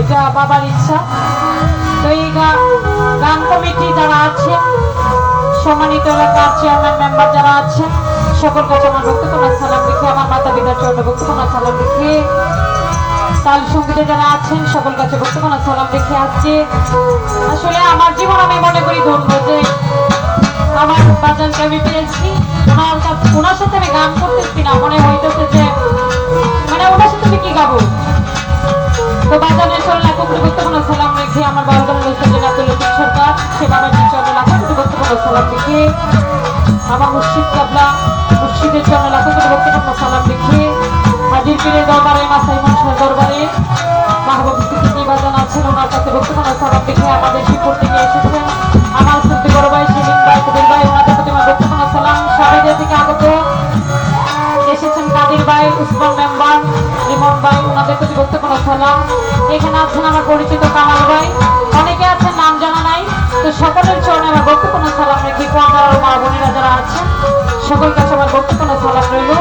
এটা বাবার ইচ্ছা। তো এই গান কমিটি যারা আছে, সম্মানিত এলাকার চেয়ারম্যান মেম্বার যারা আছেন, সকল কাছে আমার বক্তব্য সালাম রেখে, আমার মাতা পিতার চরণে বক্তব্য সালাম রেখে, তাল সঙ্গীতে যারা আছেন সকল কাছে বক্তব্য সালাম রেখে আসছে। আসলে আমার জীবন আমি মনে করি ধন্য যে আমার বাজানকে আমি পেয়েছি। ওনার সাথে আমি গান করতেছি না, মনে হইতেছে যে মানে ওনার সাথে আমি কি গাবো। তো বাজানের চরণে লাখো কোটি বক্তব্য সালাম রেখে, আমার বারোজন সরকার সে বাবার চরণে লাখো কোটি বক্তব্য সালাম রেখে, আমার মুর্শিদ কাবলা মুর্শিদের চরণে লাখো কোটি বক্তব্য সালাম রেখে, হাজির পীরের দরবারে মাসাই মনসার দরবারে মাহবুব সিদ্দিকী বাজান আছেন, ওনার কাছে বক্তব্য সালাম রেখে আমাদের শিবপুর থেকে এসেছেন আমার শ্রদ্ধেয় বড় ভাই সেলিম ভাই, কবির ভাই, ওনাদের প্রতি আমার বক্তব্য সালাম। সাবেদা থেকে আগত এসেছেন কাদির ভাই, উসমান মেম্বার, লিমন ভাই, ওনাদের প্রতি বক্তব্য সালাম। এখানে আছেন আমার পরিচিত কামাল ভাই, অনেকে আছেন নাম জানা নাই। তো সকলের চরণে আমার বক্তব্য সালাম রেখে, পর্দার মা বোনেরা যারা আছেন সকল কাছে আমার বক্তব্য সালাম রইল।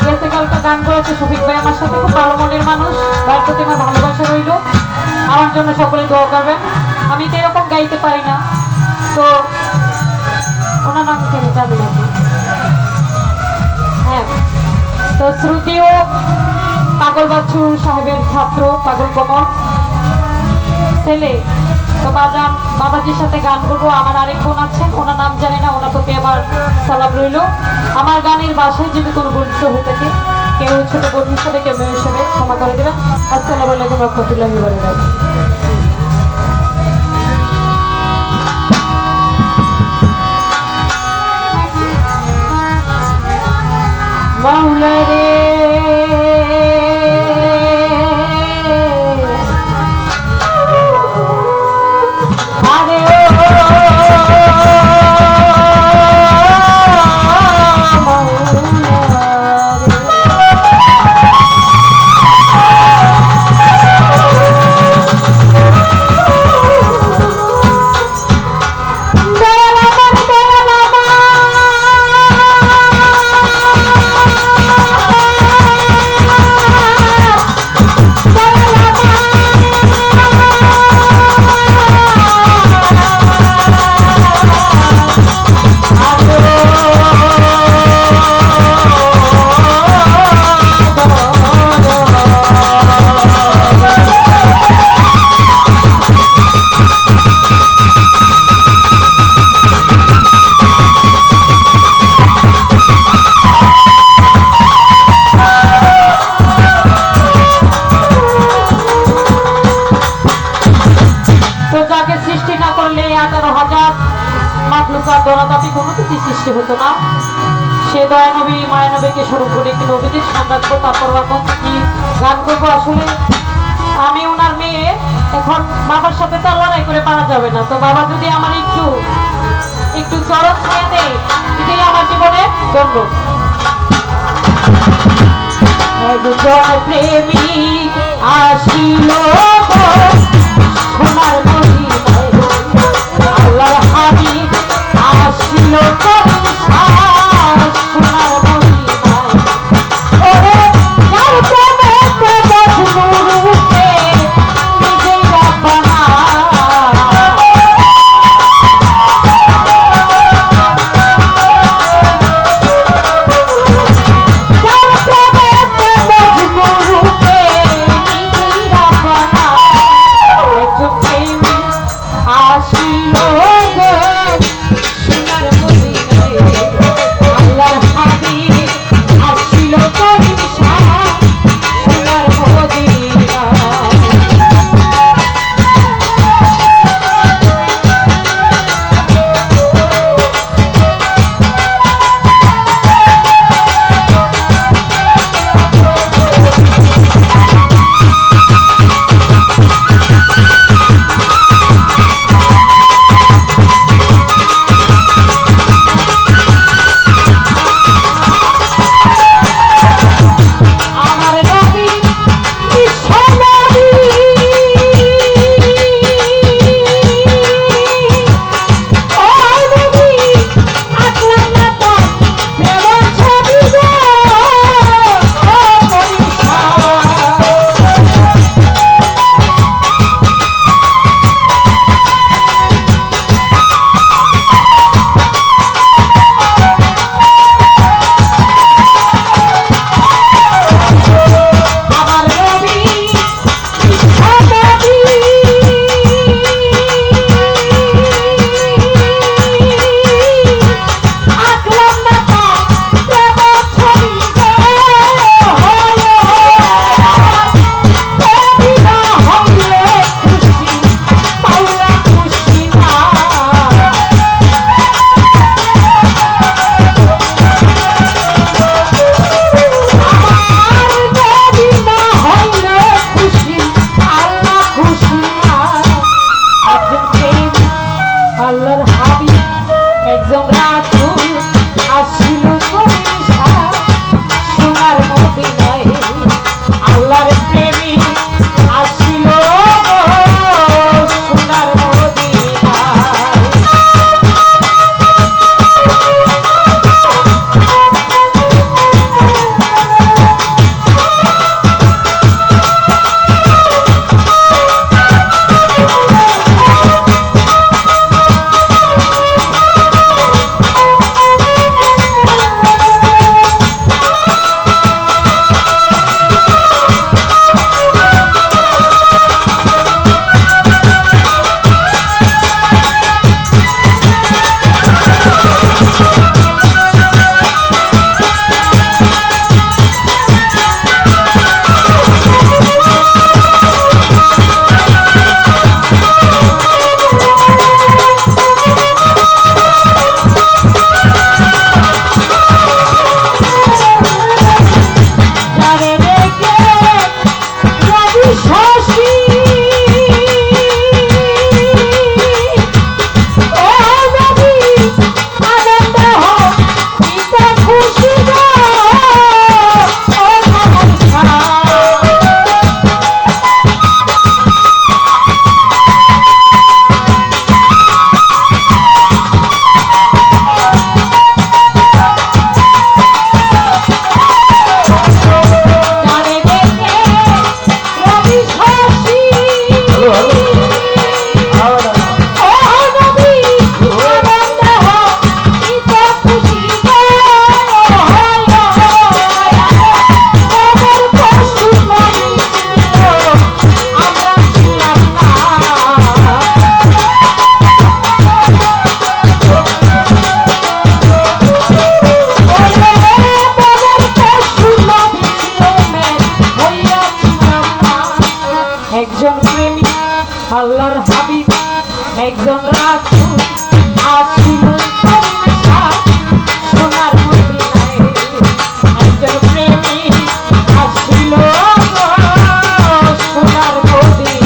গেছে কালকে গান করেছে শফিক ভাই আমার সাথে, খুব ভালো মনের মানুষ, ভাইয়ের প্রতি আমার ভালোবাসা রইল। আমার জন্য সকলে দোয়া করবেন। আমি তো এরকম গাইতে পারি না, তো ওনার নাম কেন জানি না। হ্যাঁ, তো শ্রুতিও পাগল বাচ্চু সাহেবের ছাত্র, পাগল কমল ছেলে। তো বাবাজির সাথে গান করবো। আমার আরেক বোন আছেন, ওনার নাম জানি না, ওনার প্রতি আমার সালাম রইল। আমার গানের বাসায় যদি কোনো বন্ধু হয়ে থাকে, কেউ ছোট বোন হিসেবে, কেউ মেয়ে হিসেবে ক্ষমা করে দেবেন। আসসালামু আলাইকুম রহমতুল্লাহি ওয়া বারাকাতুহু। মাওলা রে সৃষ্টি হতো না। সে দয়া নবী মায়া নবীকে স্মরণ করে একটি নবীদের সাম্রাজ্য, তারপর এখন কি গান করবো। আসলে আমি ওনার মেয়ে, এখন বাবার সাথে তো লড়াই করে পারা যাবে না। তো বাবা যদি আমার একটু চরণ ছুঁয়ে দেয়, এটাই আমার জীবনের জন্য। একজন প্রেমিক আসিল সোনার মদিনায়, আল্লাহর হাবিব আসিল একজন রাসূল আসিল কলিশা সোনার মদিনায় আল্লাহর প্রেমিক আসিল সোনার আল্লাহর হাবিব একজন রাসূল আসিল কলিশা সোনার মদিনায় একজন প্রেমিক আসিল সোনার মদিনায়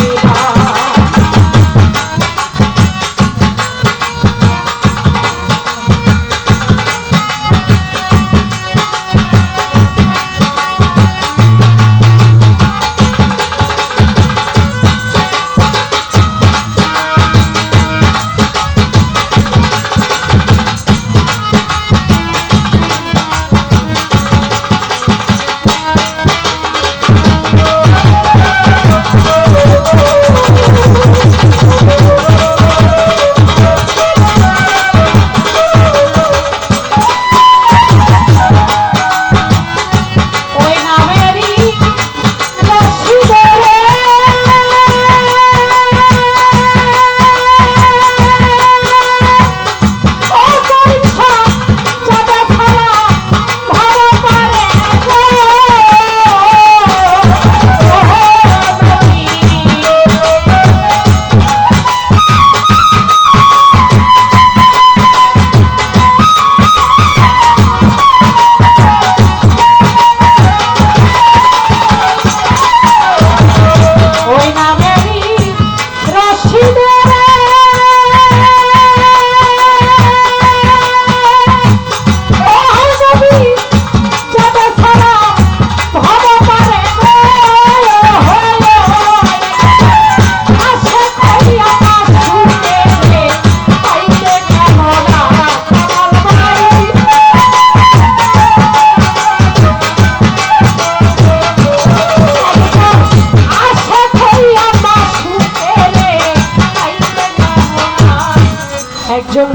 একজন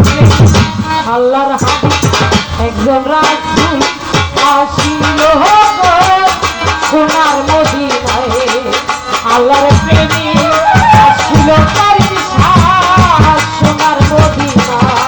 আল্লাহর হাবিব একজন রাসূল আসিল সোনার মদিনায় আল্লাহর প্রেমিক আসিল কলিশা সোনার মদিনায়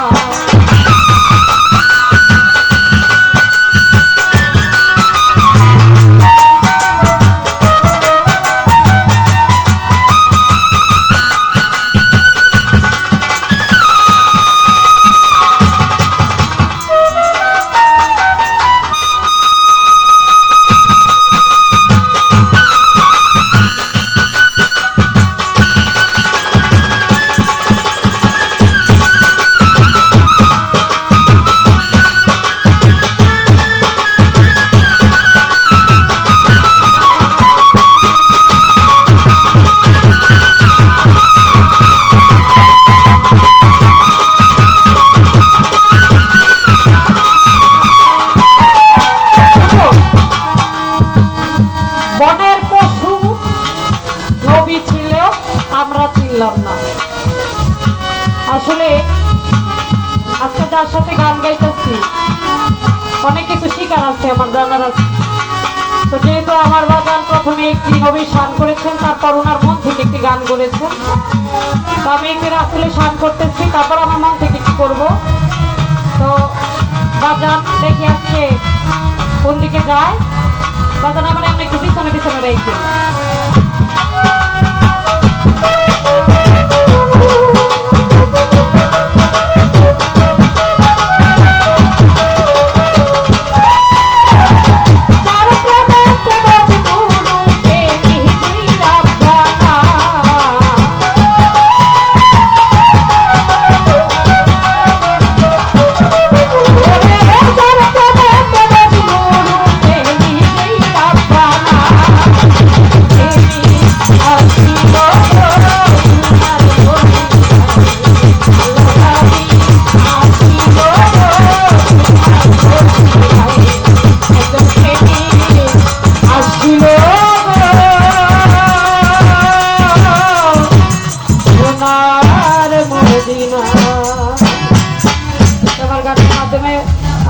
যার সাথে গান গাইতেছি অনেক কিছু শিকার আছে, আমার জানার আছে। তো যেহেতু আমার বাজান প্রথমে একটি নবী শান করেছেন, তারপর ওনার মন থেকে একটি গান করেছেন, তো আমি একটি রাসূলের শান করতেছি, তারপর আমার মন থেকে কি করবো। তো বাজান দেখি আজকে কোন দিকে যায়, বাজান আমার এমনি একটু পিছনে পিছনে রেখে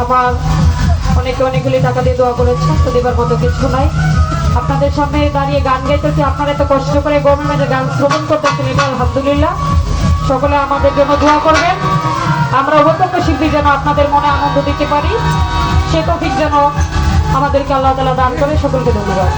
আমার অনেকে অনেকগুলি টাকা দিয়ে দোয়া করেছেন, তো দেবার মতো কিছু নাই। আপনাদের সামনে দাঁড়িয়ে গান গাইতেছি, আপনারা এত কষ্ট করে গরমের মাঝে গান শ্রবণ করতেছেন, এটা আলহামদুলিল্লাহ। সকলে আমাদের জন্য দোয়া করবেন, আমরা অবতক্ষ শিল্পী যেন আপনাদের মনে আনন্দ দিতে পারি, সে তৌফিক যেন আমাদেরকে আল্লাহ তাআলা দান করে। সকলকে ধন্যবাদ।